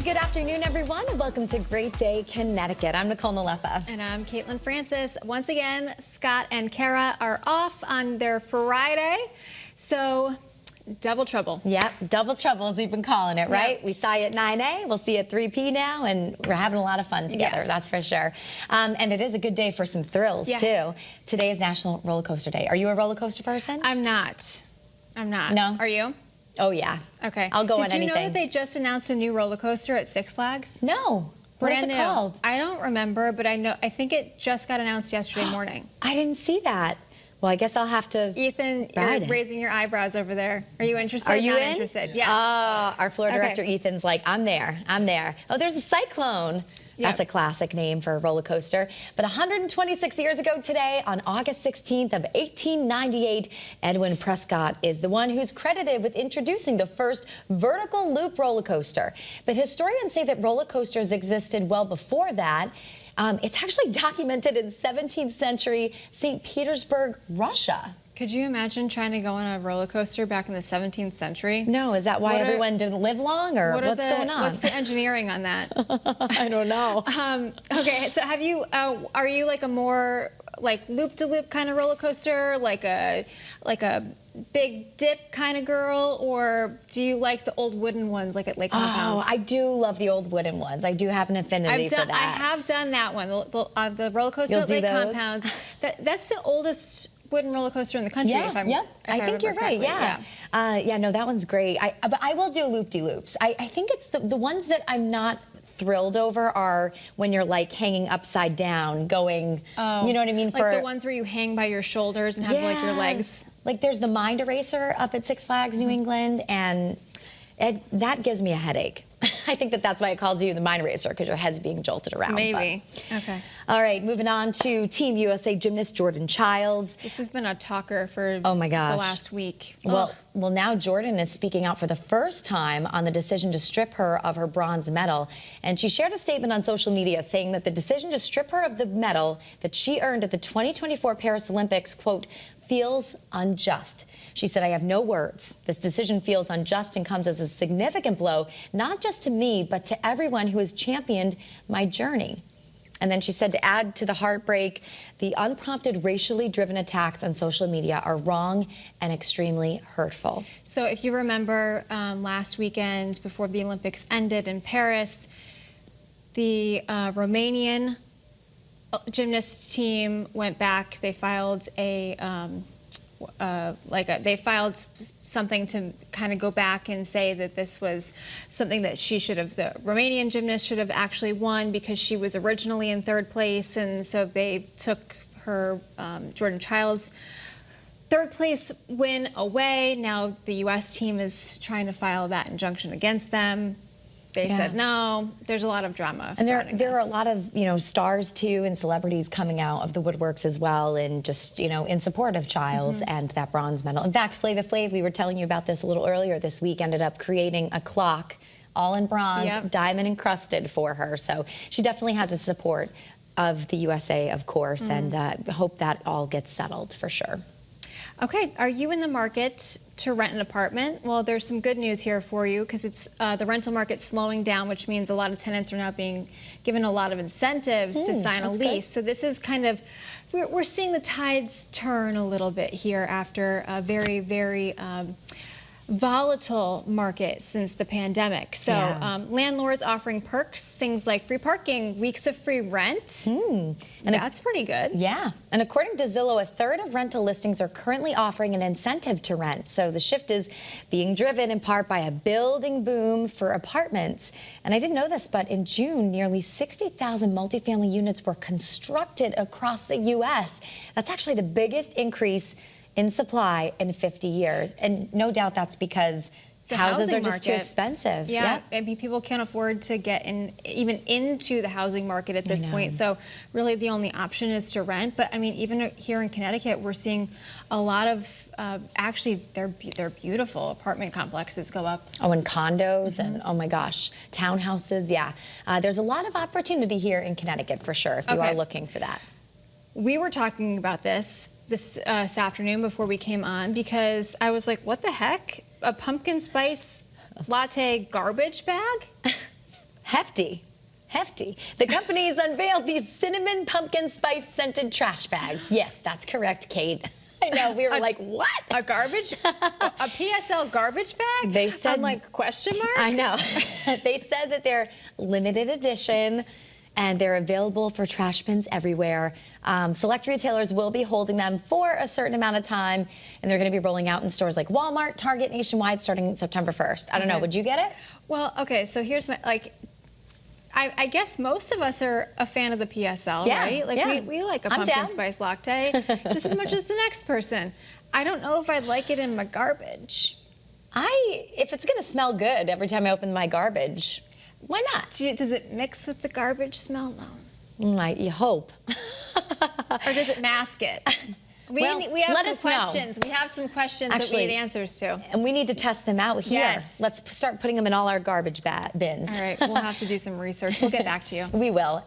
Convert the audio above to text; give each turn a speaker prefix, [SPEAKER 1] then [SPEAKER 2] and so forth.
[SPEAKER 1] Good afternoon, everyone. Welcome to Great Day Connecticut. I'm Nicole
[SPEAKER 2] And I'm Caitlin Francis. Once again, Scott and Kara are off on their Friday, so double trouble.
[SPEAKER 1] Yep, double trouble as we've been calling it, right?
[SPEAKER 2] Yep.
[SPEAKER 1] We saw you at 9A, we'll see you at 3P now, and we're having a lot of fun together,
[SPEAKER 2] Yes.
[SPEAKER 1] that's for sure. And it is a good day for some thrills, too. Today is National Roller Coaster Day. Are you a roller coaster person?
[SPEAKER 2] I'm not.
[SPEAKER 1] No?
[SPEAKER 2] Are you?
[SPEAKER 1] Oh, yeah.
[SPEAKER 2] Okay.
[SPEAKER 1] I'll go on
[SPEAKER 2] Did you
[SPEAKER 1] anything.
[SPEAKER 2] know that they just announced a new roller coaster at Six Flags?
[SPEAKER 1] No. What is
[SPEAKER 2] Brand
[SPEAKER 1] it
[SPEAKER 2] new.
[SPEAKER 1] called?
[SPEAKER 2] I don't remember, but I think it just got announced yesterday morning.
[SPEAKER 1] I didn't see that. Well, I guess I'll have to
[SPEAKER 2] Ethan,
[SPEAKER 1] ride
[SPEAKER 2] you're
[SPEAKER 1] it.
[SPEAKER 2] raising your eyebrows over there. Are you interested?
[SPEAKER 1] Are you
[SPEAKER 2] Not
[SPEAKER 1] in?
[SPEAKER 2] interested? Yes.
[SPEAKER 1] Our floor director,
[SPEAKER 2] Okay.
[SPEAKER 1] Ethan's like, I'm there. Oh, there's a Cyclone. That's a classic name for a roller coaster. But 126 years ago today, on August 16th of 1898, Edwin Prescott is the one who's credited with introducing the first vertical loop roller coaster. But historians say that roller coasters existed well before that. It's actually documented in 17th century St. Petersburg, Russia.
[SPEAKER 2] Could you imagine trying to go on a roller coaster back in the 17th century?
[SPEAKER 1] No, is that why everyone didn't live long, or what's going on?
[SPEAKER 2] What's the engineering on that?
[SPEAKER 1] I don't know.
[SPEAKER 2] Okay, so have you? Are you like a more like loop-de-loop kind of roller coaster, like a big dip kind of girl, or do you like the old wooden ones, like at Lake Compounds?
[SPEAKER 1] Oh, I do love the old wooden ones. I do have an affinity for that.
[SPEAKER 2] I have done that one, the roller coaster
[SPEAKER 1] You'll
[SPEAKER 2] at
[SPEAKER 1] do
[SPEAKER 2] Lake
[SPEAKER 1] those?
[SPEAKER 2] Compounds. That's the oldest wooden roller coaster in the country.
[SPEAKER 1] Yeah,
[SPEAKER 2] if
[SPEAKER 1] I think you're right. Yeah. No, that one's great. But I will do loop-de-loops. I think it's the ones that I'm not thrilled over are when you're like hanging upside down, going. You know what I mean?
[SPEAKER 2] Like the ones where you hang by your shoulders and have like your legs.
[SPEAKER 1] Like there's the Mind Eraser up at Six Flags, New England, and that gives me a headache. I think that's why it calls you the Mind Eraser, because your head's being jolted around.
[SPEAKER 2] Maybe.
[SPEAKER 1] But.
[SPEAKER 2] Okay.
[SPEAKER 1] All right, moving on to Team USA gymnast Jordan Childs.
[SPEAKER 2] This has been a talker for
[SPEAKER 1] the
[SPEAKER 2] last week.
[SPEAKER 1] Well, now Jordan is speaking out for the first time on the decision to strip her of her bronze medal. And she shared a statement on social media saying that the decision to strip her of the medal that she earned at the 2024 Paris Olympics, quote, feels unjust. She said, I have no words. This decision feels unjust and comes as a significant blow, not just to me, but to everyone who has championed my journey. And then she said, to add to the heartbreak, the unprompted racially driven attacks on social media are wrong and extremely hurtful.
[SPEAKER 2] So if you remember last weekend before the Olympics ended in Paris, the Romanian gymnast team went back. They filed they filed something to kind of go back and say that this was something that the Romanian gymnast should have actually won because she was originally in third place, and so they took her, Jordan Childs' third place win away. Now the U.S. team is trying to file that injunction against them. They said no. There's a lot of drama.
[SPEAKER 1] And there are a lot of, stars too and celebrities coming out of the woodworks as well, and just, in support of Childs and that bronze medal. In fact, Flava Flav, we were telling you about this a little earlier this week, ended up creating a clock all in bronze, diamond encrusted for her. So she definitely has the support of the USA, of course, and hope that all gets settled for sure.
[SPEAKER 2] Okay, are you in the market to rent an apartment? Well, there's some good news here for you, because it's the rental market slowing down, which means a lot of tenants are now being given a lot of incentives to sign a lease. Good. So this is kind of, we're seeing the tides turn a little bit here after a very, very volatile market since the pandemic. So landlords offering perks, things like free parking, weeks of free rent. And that's pretty good.
[SPEAKER 1] Yeah. And according to Zillow, a third of rental listings are currently offering an incentive to rent. So the shift is being driven in part by a building boom for apartments. And I didn't know this, but in June, nearly 60,000 multifamily units were constructed across the U.S. That's actually the biggest increase in supply in 50 years. And no doubt that's because the houses are just too expensive.
[SPEAKER 2] Yeah, I mean, people can't afford to get even into the housing market at this point. So really the only option is to rent. But I mean, even here in Connecticut, we're seeing a lot of, actually, they're beautiful apartment complexes go up.
[SPEAKER 1] Oh, and condos and, oh my gosh, townhouses, there's a lot of opportunity here in Connecticut for sure, if you are looking for that.
[SPEAKER 2] We were talking about this afternoon before we came on, because I was like, what the heck? A pumpkin spice latte garbage bag?
[SPEAKER 1] Hefty. Hefty. The company's unveiled these cinnamon pumpkin spice scented trash bags. Yes, that's correct, Kate. I know, we were like, what?
[SPEAKER 2] A garbage, a PSL garbage bag?
[SPEAKER 1] They said,
[SPEAKER 2] I'm like, question mark?
[SPEAKER 1] I know. They said that they're limited edition and they're available for trash bins everywhere. Select retailers will be holding them for a certain amount of time, and they're going to be rolling out in stores like Walmart, Target, nationwide starting September 1st. I don't know, would you get it?
[SPEAKER 2] Well, okay, so here's my, I guess most of us are a fan of the PSL,
[SPEAKER 1] Yeah,
[SPEAKER 2] right? Like
[SPEAKER 1] yeah.
[SPEAKER 2] we like a
[SPEAKER 1] I'm
[SPEAKER 2] pumpkin
[SPEAKER 1] down.
[SPEAKER 2] spice latte just as much as the next person. I don't know if I'd like it in my garbage.
[SPEAKER 1] If it's going to smell good every time I open my garbage, why not?
[SPEAKER 2] Does it mix with the garbage smell? No.
[SPEAKER 1] You hope.
[SPEAKER 2] Or does it mask it? We have
[SPEAKER 1] let
[SPEAKER 2] some
[SPEAKER 1] us know.
[SPEAKER 2] questions. We have some questions that we
[SPEAKER 1] Actually,
[SPEAKER 2] need answers to.
[SPEAKER 1] And we need to test them out here.
[SPEAKER 2] Yes.
[SPEAKER 1] Let's start putting them in all our garbage bins.
[SPEAKER 2] All right, we'll have to do some research. We'll get back to you.
[SPEAKER 1] We will.